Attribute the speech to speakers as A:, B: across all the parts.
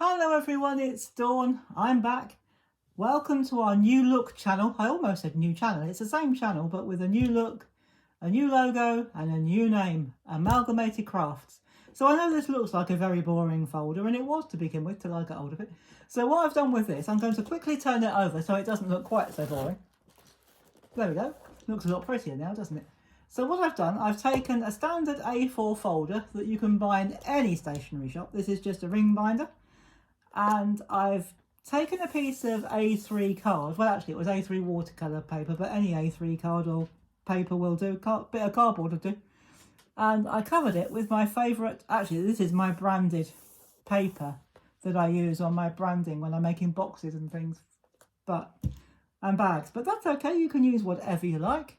A: Hello everyone, it's Dawn. I'm back. Welcome to our new look channel. I almost said new channel. It's the same channel but with a new look, a new logo and a new name, Amalgamated Crafts. So I know this looks like a very boring folder, and it was to begin with till I got hold of it. So what I've done with this, I'm going to quickly turn it over so it doesn't look quite so boring. There we go. Looks a lot prettier now, doesn't it? So what I've done, I've taken a standard A4 folder that you can buy in any stationery shop. This is just a ring binder. And I've taken a piece of A3 card. Well, actually, it was A3 watercolour paper, but any A3 card or paper will do. Bit of cardboard will do. And I covered it with my favourite. Actually, this is my branded paper that I use on my branding when I'm making boxes and things, and bags. But that's okay. You can use whatever you like.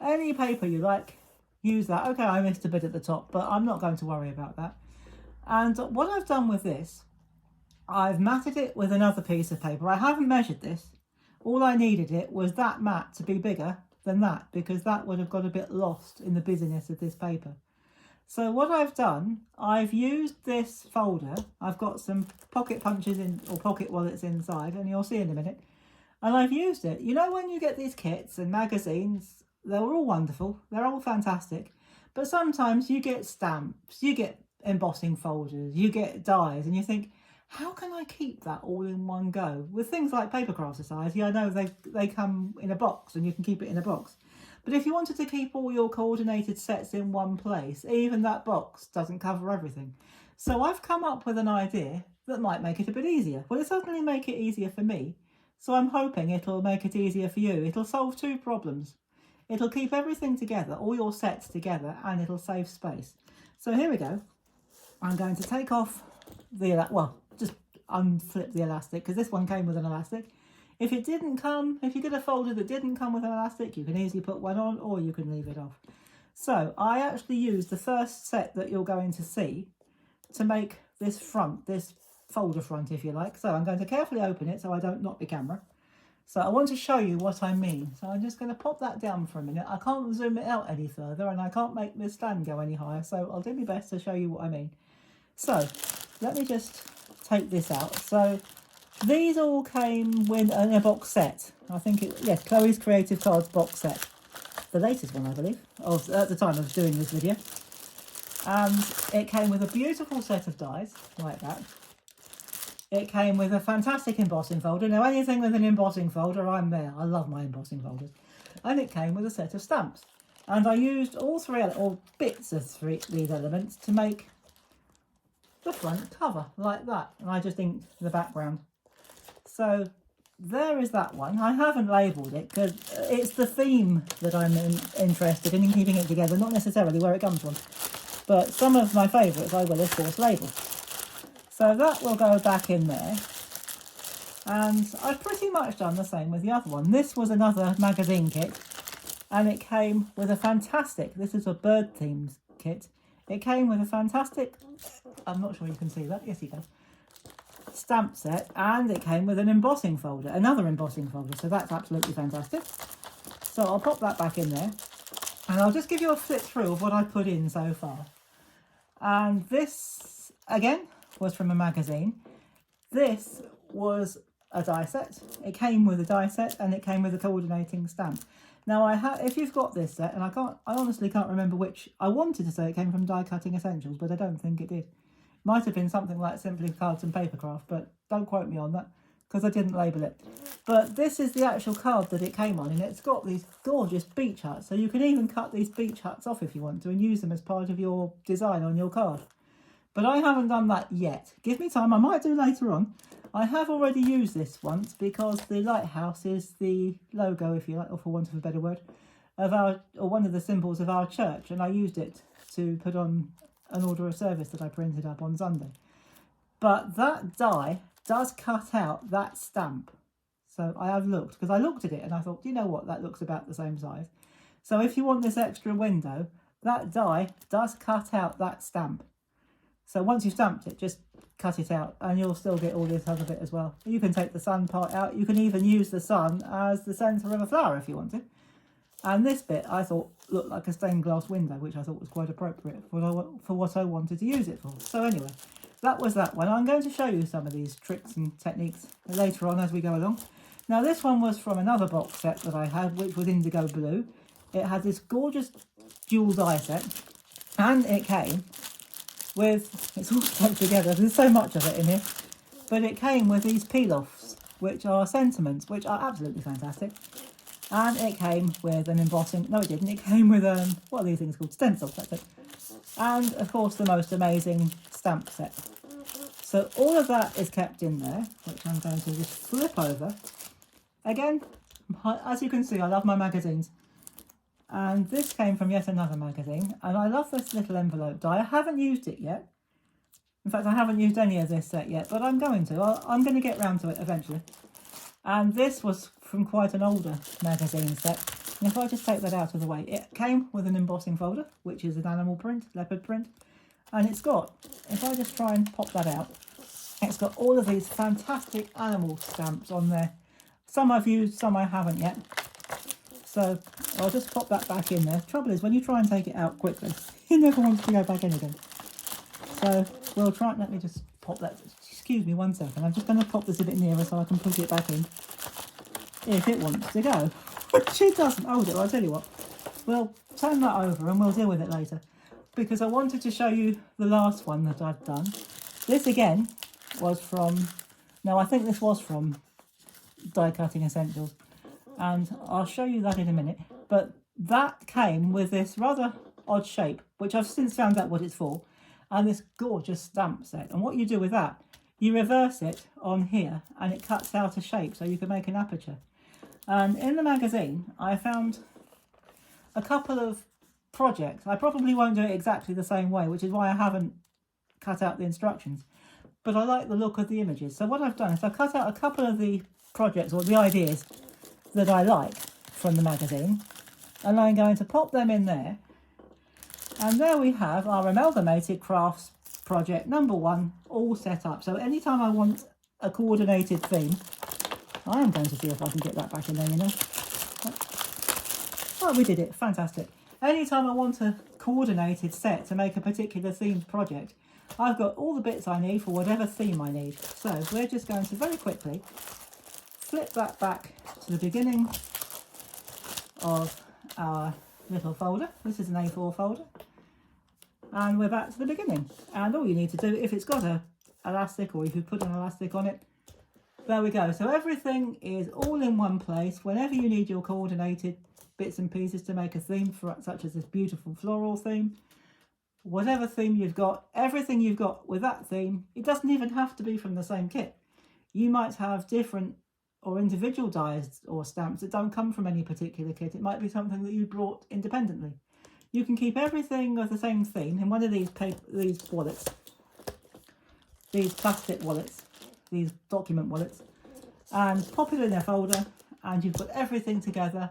A: Any paper you like, use that. Okay, I missed a bit at the top, but I'm not going to worry about that. And what I've done with this, I've matted it with another piece of paper. I haven't measured this. All I needed it was that mat to be bigger than that, because that would have got a bit lost in the busyness of this paper. So what I've done, I've used this folder. I've got some pocket punches in, or pocket wallets inside, and you'll see in a minute. And I've used it. You know, when you get these kits and magazines, they're all wonderful. They're all fantastic. But sometimes you get stamps, you get embossing folders, you get dies, and you think, how can I keep that all in one go? With things like Paper Craft Society, I know they come in a box and you can keep it in a box. But if you wanted to keep all your coordinated sets in one place, even that box doesn't cover everything. So I've come up with an idea that might make it a bit easier. Well, it'll certainly make it easier for me. So I'm hoping it'll make it easier for you. It'll solve two problems. It'll keep everything together, all your sets together, and it'll save space. So here we go. I'm going to take off the, just unflip the elastic, because this one came with an elastic. If you get a folder that didn't come with an elastic, you can easily put one on, or you can leave it off. So I actually used the first set that you're going to see to make this folder front, if you like. So I'm going to carefully open it so I don't knock the camera. So I want to show you what I mean. So I'm just going to pop that down for a minute. I can't zoom it out any further, and I can't make the stand go any higher, so I'll do my best to show you what I mean. So let me just take this out. So these all came with a box set. I think yes, Chloe's Creative Cards box set, the latest one I believe, at the time of doing this video. And it came with a beautiful set of dies like that. It came with a fantastic embossing folder. Now anything with an embossing folder, I'm there. I love my embossing folders. And it came with a set of stamps. And I used all three, or bits of these elements to make the front cover like that, and I just inked the background. So there is that one. I haven't labelled it because it's the theme that I'm interested in keeping it together, not necessarily where it comes from. But some of my favourites I will of course label. So that will go back in there. And I've pretty much done the same with the other one. This was another magazine kit, and it came with a fantastic, this is a bird themes kit. It came with a fantastic, I'm not sure you can see that, yes you can, stamp set, and it came with an embossing folder, another embossing folder, so that's absolutely fantastic. So I'll pop that back in there, and I'll just give you a flip through of what I put in so far. And this, again, was from a magazine. This was a die set. It came with a die set, and it came with a coordinating stamp. Now if you've got this set, and I honestly can't remember which, I wanted to say it came from Die Cutting Essentials, but I don't think it did. It might have been something like Simply Cards and Papercraft, but don't quote me on that, because I didn't label it. But this is the actual card that it came on, and it's got these gorgeous beach huts, so you can even cut these beach huts off if you want to, and use them as part of your design on your card. But I haven't done that yet. Give me time, I might do later on. I have already used this once because the lighthouse is the logo, if you like, or for want of a better word, of one of the symbols of our church, and I used it to put on an order of service that I printed up on Sunday. But that die does cut out that stamp. So I have looked, because I looked at it and I thought, you know what, that looks about the same size. So if you want this extra window, that die does cut out that stamp. So once you've stamped it, just cut it out and you'll still get all this other bit as well. You can take the sun part out. You can even use the sun as the centre of a flower if you want to. And this bit I thought looked like a stained glass window, which I thought was quite appropriate for what I wanted to use it for. So anyway, that was that one. I'm going to show you some of these tricks and techniques later on as we go along. Now this one was from another box set that I had, which was indigo blue. It had this gorgeous dual die set, and it came with, it's all stuck together, there's so much of it in here, but it came with these peel-offs, which are sentiments, which are absolutely fantastic. And it came with an embossing, no it didn't, it came with, what are these things called? Stencils, that's it. And of course the most amazing stamp set. So all of that is kept in there, which I'm going to just flip over. Again, as you can see, I love my magazines. And this came from yet another magazine, and I love this little envelope die. I haven't used it yet. In fact, I haven't used any of this set yet, but I'm going to. I'm going to get round to it eventually. And this was from quite an older magazine set. And if I just take that out of the way, it came with an embossing folder, which is an animal print, leopard print. And it's got, if I just try and pop that out, it's got all of these fantastic animal stamps on there. Some I've used, some I haven't yet. So I'll just pop that back in there. Trouble is, when you try and take it out quickly, it never wants to go back in again. So we'll try, let me just pop that, excuse me 1 second. I'm just going to pop this a bit nearer so I can put it back in. If it wants to go. Which it doesn't. Hold it, I'll tell you what. We'll turn that over and we'll deal with it later. Because I wanted to show you the last one that I've done. This again was from, no, I think this was from Die Cutting Essentials. And I'll show you that in a minute. But that came with this rather odd shape, which I've since found out what it's for, and this gorgeous stamp set. And what you do with that, you reverse it on here and it cuts out a shape so you can make an aperture. And in the magazine, I found a couple of projects. I probably won't do it exactly the same way, which is why I haven't cut out the instructions. But I like the look of the images. So what I've done is I've cut out a couple of the projects or the ideas that I like from the magazine, and I'm going to pop them in there. And there we have our Amalgamated Crafts project number 1 all set up. So anytime I want a coordinated theme, I am going to see if I can get that back in there, you know. Oh, we did it, fantastic. Anytime I want a coordinated set to make a particular themed project, I've got all the bits I need for whatever theme I need. So we're just going to very quickly flip that back to the beginning of our little folder. This is an A4 folder. And we're back to the beginning. And all you need to do, if it's got a elastic or if you put an elastic on it, there we go. So everything is all in one place. Whenever you need your coordinated bits and pieces to make a theme, for such as this beautiful floral theme, whatever theme you've got, everything you've got with that theme, it doesn't even have to be from the same kit. You might have different or individual dies or stamps that don't come from any particular kit. It might be something that you brought independently. You can keep everything of the same theme in one of these wallets, these plastic wallets, these document wallets, and pop it in a folder, and you've got everything together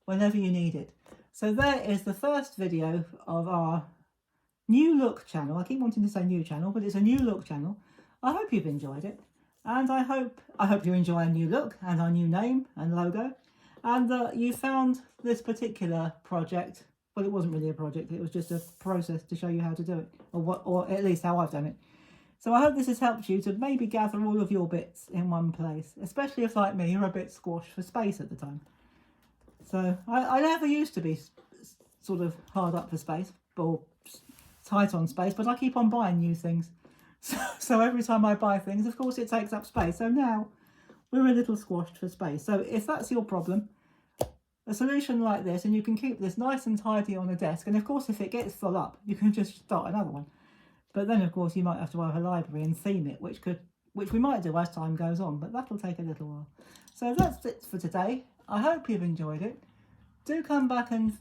A: whenever you need it. So there is the first video of our new look channel. I keep wanting to say new channel, but it's a new look channel. I hope you've enjoyed it. And I hope you enjoy our new look and our new name and logo, and that you found this particular project, well, it wasn't really a project, it was just a process to show you how to do it, or at least how I've done it. So I hope this has helped you to maybe gather all of your bits in one place, especially if, like me, you're a bit squashed for space at the time. So I never used to be sort of hard up for space, or tight on space, but I keep on buying new things. So every time I buy things, of course, it takes up space. So now we're a little squashed for space. So if that's your problem, a solution like this, and you can keep this nice and tidy on a desk. And of course, if it gets full up, you can just start another one. But then, of course, you might have to have a library and theme it, which we might do as time goes on, but that'll take a little while. So that's it for today. I hope you've enjoyed it. Do come back and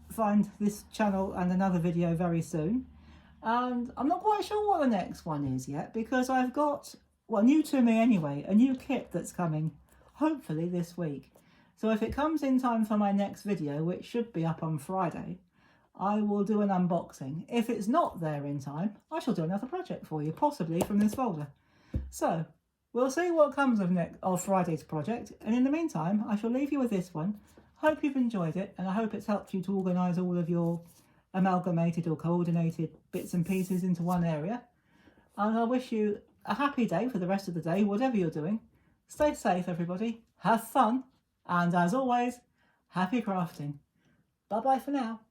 A: find this channel and another video very soon. And I'm not quite sure what the next one is yet, because I've got, well, new to me anyway, a new kit that's coming hopefully this week. So if it comes in time for my next video, which should be up on Friday, I will do an unboxing. If it's not there in time, I shall do another project for you, possibly from this folder. So we'll see what comes of Friday's project, and in the meantime I shall leave you with this one. Hope you've enjoyed it, and I hope it's helped you to organise all of your amalgamated or coordinated bits and pieces into one area. and I wish you a happy day for the rest of the day, whatever you're doing. Stay safe, everybody. Have fun. And as always, happy crafting. Bye-bye for now.